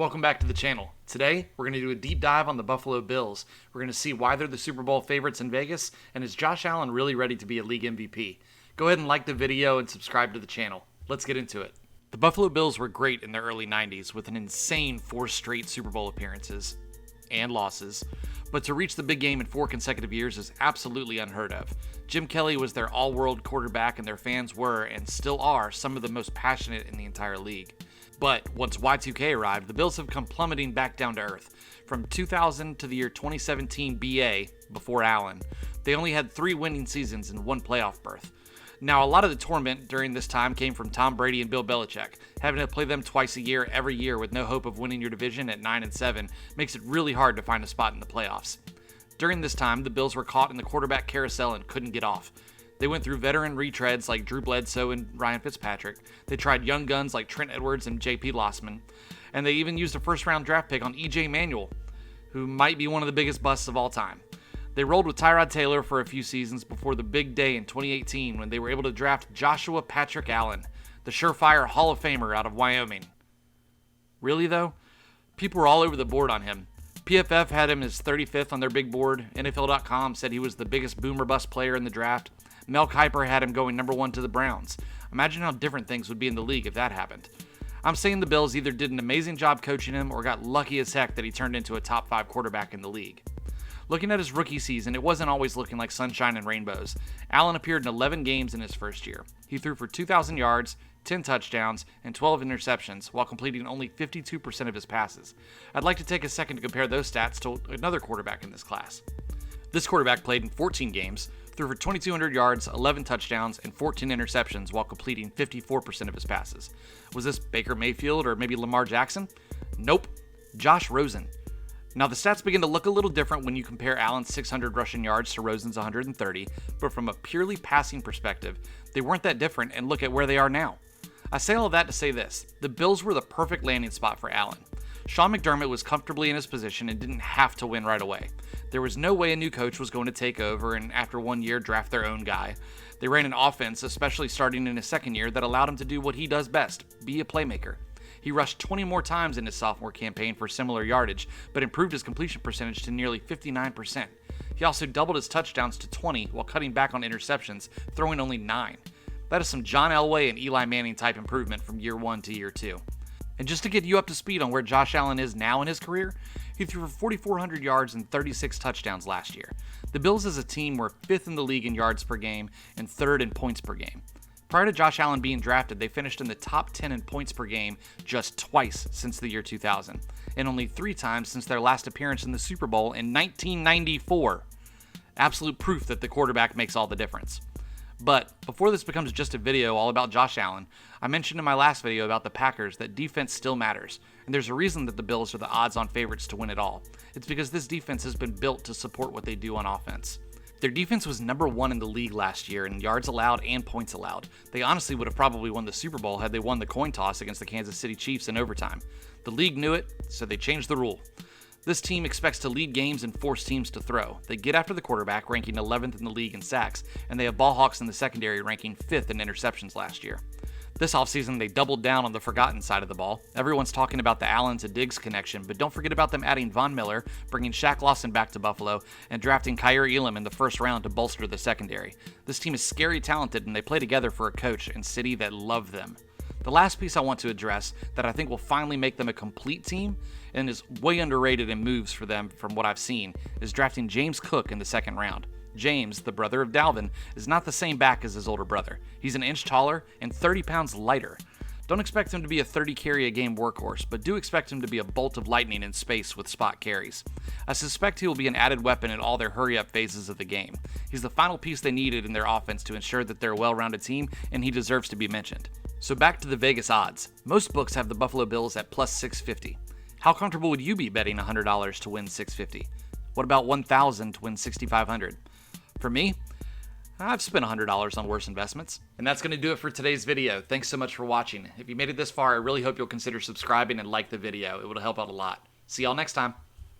Welcome back to the channel. Today, we're going to do a deep dive on the Buffalo Bills. We're going to see why they're the Super Bowl favorites in Vegas, and is Josh Allen really ready to be a league MVP? Go ahead and like the video and subscribe to the channel. Let's get into it. The Buffalo Bills were great in the early 90s with an insane 4 straight Super Bowl appearances and losses, but to reach the big game in 4 consecutive years is absolutely unheard of. Jim Kelly was their all-world quarterback, and their fans were, and still are, some of the most passionate in the entire league. But once Y2K arrived, the Bills have come plummeting back down to earth. From 2000 to the year 2017 BA, before Allen, they only had 3 winning seasons and 1 playoff berth. Now, a lot of the torment during this time came from Tom Brady and Bill Belichick. Having to play them twice a year, every year, with no hope of winning your division at 9-7 makes it really hard to find a spot in the playoffs. During this time, the Bills were caught in the quarterback carousel and couldn't get off. They went through veteran retreads like Drew Bledsoe and Ryan Fitzpatrick. They tried young guns like Trent Edwards and J.P. Lossman. And they even used a first-round draft pick on E.J. Manuel, who might be one of the biggest busts of all time. They rolled with Tyrod Taylor for a few seasons before the big day in 2018 when they were able to draft Joshua Patrick Allen, the surefire Hall of Famer out of Wyoming. Really, though? People were all over the board on him. PFF had him as 35th on their big board. NFL.com said he was the biggest boomer bust player in the draft. Mel Kiper had him going number 1 to the Browns. Imagine how different things would be in the league if that happened. I'm saying the Bills either did an amazing job coaching him or got lucky as heck that he turned into a top 5 quarterback in the league. Looking at his rookie season, it wasn't always looking like sunshine and rainbows. Allen appeared in 11 games in his first year. He threw for 2,000 yards, 10 touchdowns, and 12 interceptions while completing only 52% of his passes. I'd like to take a second to compare those stats to another quarterback in this class. This quarterback played in 14 games, threw for 2,200 yards, 11 touchdowns, and 14 interceptions while completing 54% of his passes. Was this Baker Mayfield or maybe Lamar Jackson? Nope. Josh Rosen. Now, the stats begin to look a little different when you compare Allen's 600 rushing yards to Rosen's 130, but from a purely passing perspective, they weren't that different, and look at where they are now. I say all of that to say this: the Bills were the perfect landing spot for Allen. Sean McDermott was comfortably in his position and didn't have to win right away. There was no way a new coach was going to take over and after 1 year draft their own guy. They ran an offense, especially starting in his second year, that allowed him to do what he does best: be a playmaker. He rushed 20 more times in his sophomore campaign for similar yardage, but improved his completion percentage to nearly 59%. He also doubled his touchdowns to 20 while cutting back on interceptions, throwing only 9. That is some John Elway and Eli Manning type improvement from year 1 to year 2. And just to get you up to speed on where Josh Allen is now in his career, he threw for 4,400 yards and 36 touchdowns last year. The Bills as a team were 5th in the league in yards per game and 3rd in points per game. Prior to Josh Allen being drafted, they finished in the top 10 in points per game just twice since the year 2000, and only 3 times since their last appearance in the Super Bowl in 1994. Absolute proof that the quarterback makes all the difference. But before this becomes just a video all about Josh Allen, I mentioned in my last video about the Packers that defense still matters, and there's a reason that the Bills are the odds-on favorites to win it all. It's because this defense has been built to support what they do on offense. Their defense was number 1 in the league last year in yards allowed and points allowed. They honestly would have probably won the Super Bowl had they won the coin toss against the Kansas City Chiefs in overtime. The league knew it, so they changed the rule. This team expects to lead games and force teams to throw. They get after the quarterback, ranking 11th in the league in sacks, and they have ball hawks in the secondary, ranking 5th in interceptions last year. This offseason, they doubled down on the forgotten side of the ball. Everyone's talking about the Allen to Diggs connection, but don't forget about them adding Von Miller, bringing Shaq Lawson back to Buffalo, and drafting Kaiir Elam in the first round to bolster the secondary. This team is scary talented, and they play together for a coach and city that love them. The last piece I want to address that I think will finally make them a complete team and is way underrated in moves for them from what I've seen is drafting James Cook in the 2nd round. James, the brother of Dalvin, is not the same back as his older brother. He's an inch taller and 30 pounds lighter. Don't expect him to be a 30 carry a game workhorse, but do expect him to be a bolt of lightning in space with spot carries. I suspect he will be an added weapon in all their hurry-up phases of the game. He's the final piece they needed in their offense to ensure that they're a well-rounded team, and he deserves to be mentioned. So back to the Vegas odds. Most books have the Buffalo Bills at plus 650. How comfortable would you be betting $100 to win 650? What about $1,000 to win 6,500? For me, I've spent $100 on worse investments. And that's going to do it for today's video. Thanks so much for watching. If you made it this far, I really hope you'll consider subscribing and like the video. It would help out a lot. See y'all next time.